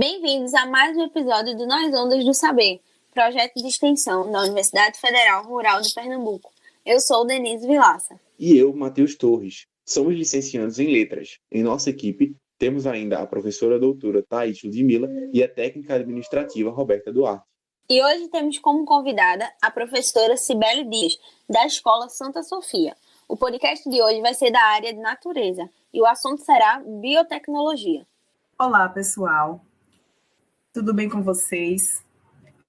Bem-vindos a mais um episódio do Nós Ondas do Saber, projeto de extensão da Universidade Federal Rural de Pernambuco. Eu sou Denise Vilaça. E eu, Matheus Torres. Somos licenciados em Letras. Em nossa equipe, temos ainda a professora doutora Thaís Ludmila e a técnica administrativa Roberta Duarte. E hoje temos como convidada a professora Cibele Dias, da Escola Santa Sofia. O podcast de hoje vai ser da área de natureza e o assunto será biotecnologia. Olá, pessoal. Tudo bem com vocês?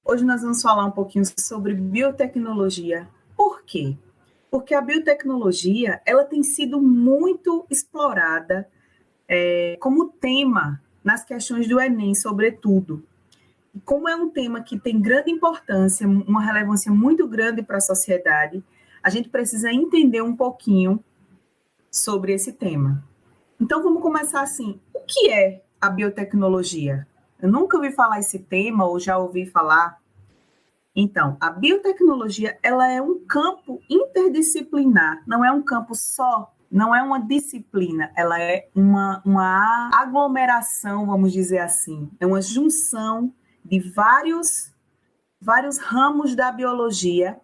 Hoje nós vamos falar um pouquinho sobre biotecnologia. Por quê? Porque a biotecnologia ela tem sido muito explorada como tema nas questões do Enem, sobretudo. E como é um tema que tem grande importância, uma relevância muito grande para a sociedade, a gente precisa entender um pouquinho sobre esse tema. Então, vamos começar assim. O que é a biotecnologia? Eu nunca ouvi falar esse tema, ou já ouvi falar. Então, a biotecnologia, ela é um campo interdisciplinar, não é um campo só, não é uma disciplina, ela é uma aglomeração, vamos dizer assim, é uma junção de vários ramos da biologia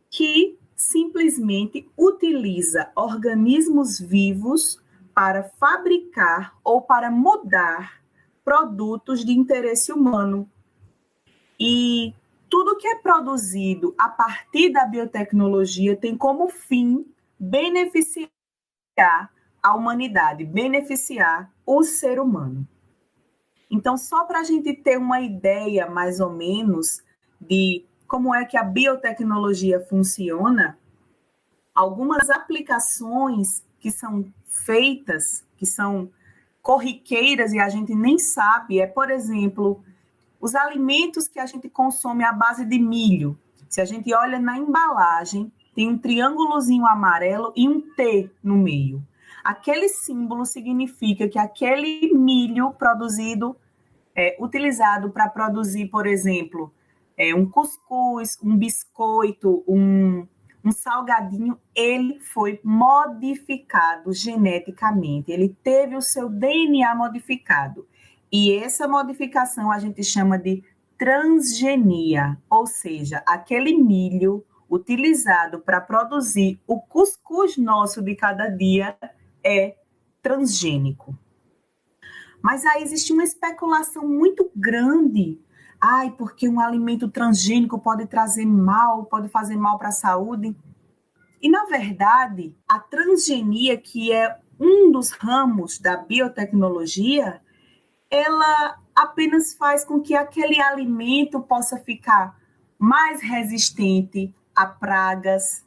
que simplesmente utiliza organismos vivos para fabricar ou para mudar produtos de interesse humano. E tudo que é produzido a partir da biotecnologia tem como fim beneficiar a humanidade, beneficiar o ser humano. Então, só para a gente ter uma ideia, mais ou menos, de como é que a biotecnologia funciona, algumas aplicações que são feitas, que são corriqueiras e a gente nem sabe, por exemplo, os alimentos que a gente consome à base de milho. Se a gente olha na embalagem, tem um triângulozinho amarelo e um T no meio. Aquele símbolo significa que aquele milho produzido, utilizado para produzir, por exemplo, um cuscuz, um biscoito, um salgadinho, ele foi modificado geneticamente, ele teve o seu DNA modificado. E essa modificação a gente chama de transgenia, ou seja, aquele milho utilizado para produzir o cuscuz nosso de cada dia é transgênico. Mas aí existe uma especulação muito grande. Porque um alimento transgênico pode trazer mal, pode fazer mal para a saúde. E, na verdade, a transgenia, que é um dos ramos da biotecnologia, ela apenas faz com que aquele alimento possa ficar mais resistente a pragas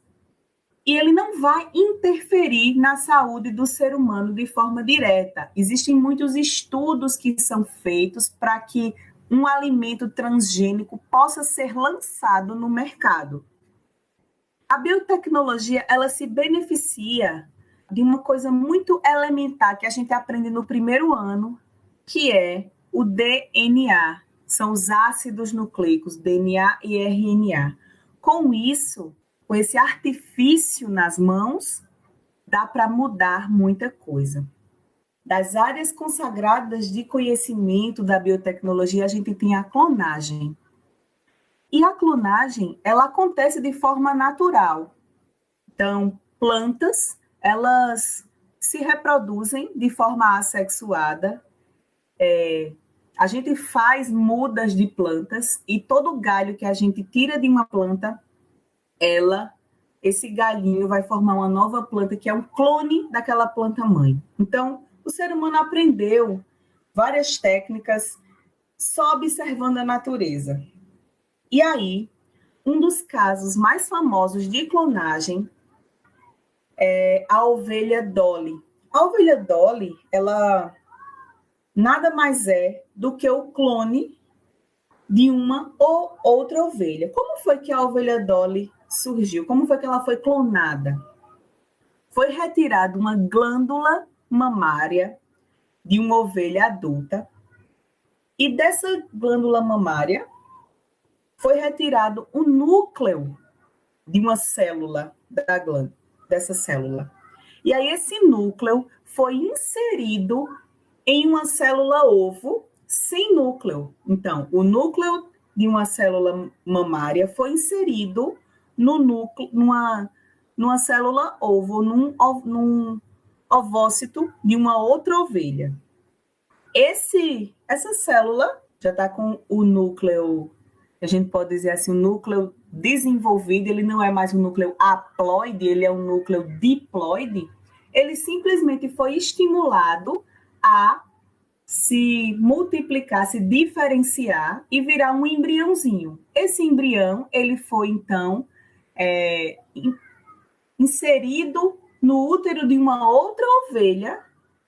e ele não vai interferir na saúde do ser humano de forma direta. Existem muitos estudos que são feitos para que um alimento transgênico possa ser lançado no mercado. A biotecnologia, ela se beneficia de uma coisa muito elementar que a gente aprende no primeiro ano, que é o DNA. São os ácidos nucleicos, DNA e RNA. Com isso, com esse artifício nas mãos, dá para mudar muita coisa. Das áreas consagradas de conhecimento da biotecnologia, a gente tem a clonagem. E a clonagem, ela acontece de forma natural. Então, plantas, elas se reproduzem de forma assexuada. A gente faz mudas de plantas e todo galho que a gente tira de uma planta, esse galhinho vai formar uma nova planta que é um clone daquela planta mãe. Então, o ser humano aprendeu várias técnicas só observando a natureza. E aí, um dos casos mais famosos de clonagem é a ovelha Dolly. A ovelha Dolly, ela nada mais é do que o clone de uma ou outra ovelha. Como foi que a ovelha Dolly surgiu? Como foi que ela foi clonada? Foi retirada uma glândula mamária de uma ovelha adulta e dessa glândula mamária foi retirado o núcleo de uma célula da glândula, dessa célula. E aí esse núcleo foi inserido em uma célula ovo sem núcleo. Então, o núcleo de uma célula mamária foi inserido no núcleo, numa célula ovo, num ovócito de uma outra ovelha. Essa célula já está com o núcleo, a gente pode dizer assim, o núcleo desenvolvido, ele não é mais um núcleo haploide, ele é um núcleo diploide. Ele simplesmente foi estimulado a se multiplicar, se diferenciar e virar um embriãozinho. Esse embrião, ele foi, então, inserido no útero de uma outra ovelha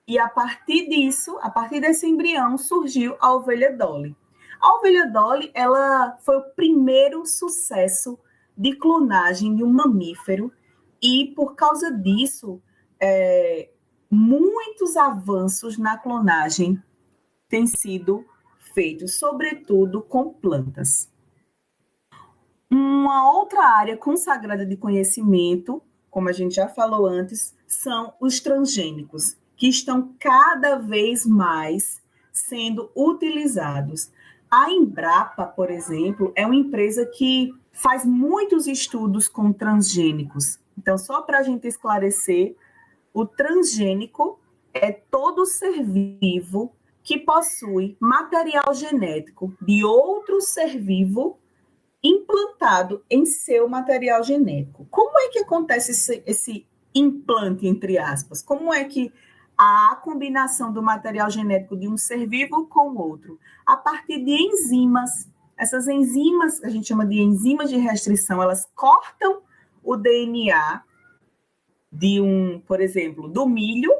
e, a partir disso, a partir desse embrião, surgiu a ovelha Dolly. A ovelha Dolly, ela foi o primeiro sucesso de clonagem de um mamífero e, por causa disso, muitos avanços na clonagem têm sido feitos, sobretudo com plantas. Uma outra área consagrada de conhecimento, como a gente já falou antes, são os transgênicos, que estão cada vez mais sendo utilizados. A Embrapa, por exemplo, é uma empresa que faz muitos estudos com transgênicos. Então, só para a gente esclarecer, o transgênico é todo ser vivo que possui material genético de outro ser vivo implantado em seu material genético. Como é que acontece esse implante, entre aspas? Como é que a combinação do material genético de um ser vivo com o outro? A partir de enzimas. Essas enzimas, a gente chama de enzimas de restrição, elas cortam o DNA por exemplo, do milho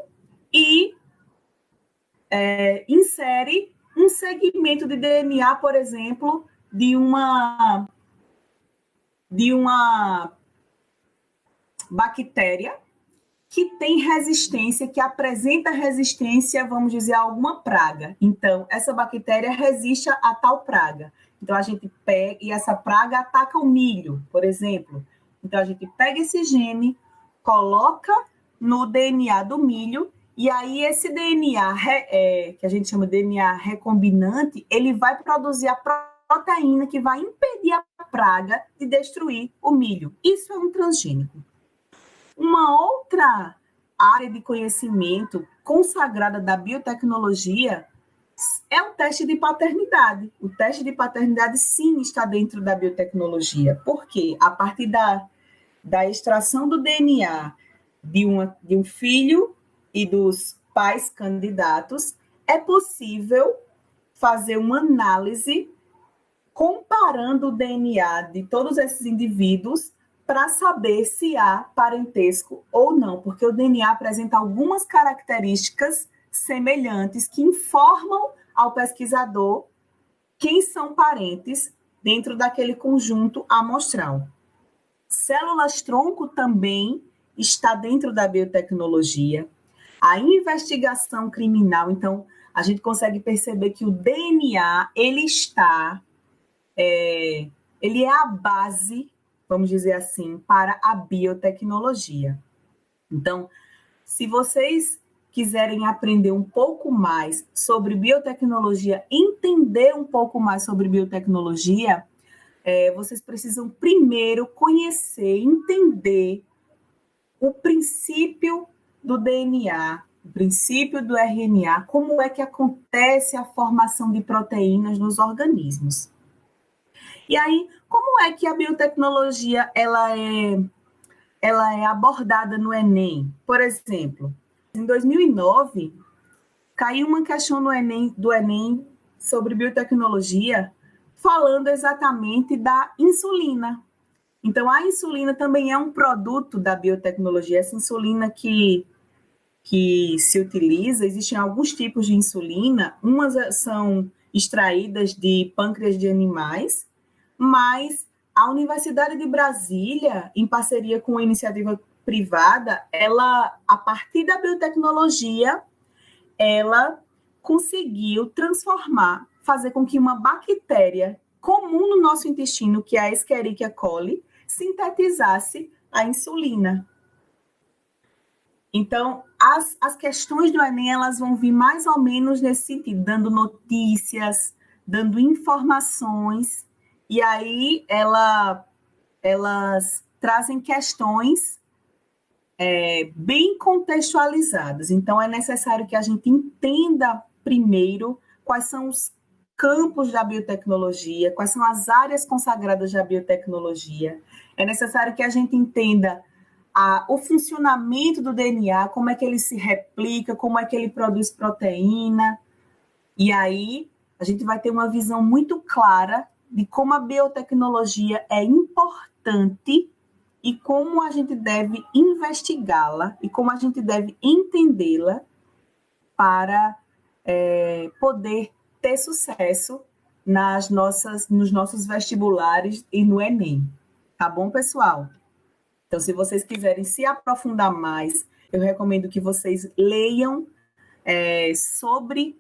e insere um segmento de DNA, por exemplo, de uma bactéria que tem resistência, que apresenta resistência, vamos dizer, a alguma praga. Então, essa bactéria resiste a tal praga. Então, a gente pega, e essa praga ataca o milho, por exemplo. Então, a gente pega esse gene, coloca no DNA do milho, e aí esse DNA, que a gente chama de DNA recombinante, ele vai produzir a proteína que vai impedir a praga de destruir o milho. Isso é um transgênico. Uma outra área de conhecimento consagrada da biotecnologia é o teste de paternidade. O teste de paternidade, sim, está dentro da biotecnologia. Por quê? A partir da extração do DNA de um filho e dos pais candidatos, é possível fazer uma análise comparando o DNA de todos esses indivíduos para saber se há parentesco ou não, porque o DNA apresenta algumas características semelhantes que informam ao pesquisador quem são parentes dentro daquele conjunto amostral. Células-tronco também está dentro da biotecnologia. A investigação criminal, então, a gente consegue perceber que o DNA, ele é a base, vamos dizer assim, para a biotecnologia. Então, se vocês quiserem aprender um pouco mais sobre biotecnologia, entender um pouco mais sobre biotecnologia, vocês precisam primeiro conhecer, entender o princípio do DNA, o princípio do RNA, como é que acontece a formação de proteínas nos organismos. E aí, como é que a biotecnologia ela é abordada no Enem? Por exemplo, em 2009, caiu uma questão do Enem sobre biotecnologia, falando exatamente da insulina. Então, a insulina também é um produto da biotecnologia. Essa insulina que se utiliza, existem alguns tipos de insulina, umas são extraídas de pâncreas de animais, mas a Universidade de Brasília, em parceria com a iniciativa privada, ela, a partir da biotecnologia, ela conseguiu transformar, fazer com que uma bactéria comum no nosso intestino, que é a Escherichia coli, sintetizasse a insulina. Então, as questões do Enem, elas vão vir mais ou menos nesse sentido, dando notícias, dando informações, e aí elas trazem questões bem contextualizadas. Então, é necessário que a gente entenda primeiro quais são os campos da biotecnologia, quais são as áreas consagradas da biotecnologia. É necessário que a gente entenda o funcionamento do DNA, como é que ele se replica, como é que ele produz proteína. E aí, a gente vai ter uma visão muito clara de como a biotecnologia é importante e como a gente deve investigá-la e como a gente deve entendê-la para poder ter sucesso nos nossos vestibulares e no Enem. Tá bom, pessoal? Então, se vocês quiserem se aprofundar mais, eu recomendo que vocês leiam sobre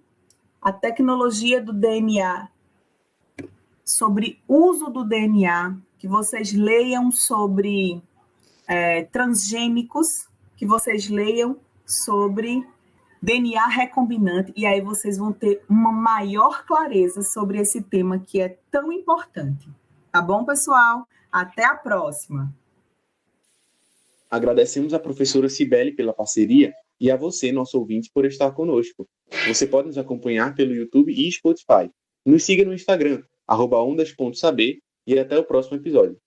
a tecnologia do DNA, sobre uso do DNA, que vocês leiam sobre transgênicos, que vocês leiam sobre DNA recombinante, e aí vocês vão ter uma maior clareza sobre esse tema que é tão importante. Tá bom, pessoal? Até a próxima! Agradecemos à professora Cibele pela parceria e a você, nosso ouvinte, por estar conosco. Você pode nos acompanhar pelo YouTube e Spotify. Nos siga no Instagram, @ondas.saber, e até o próximo episódio.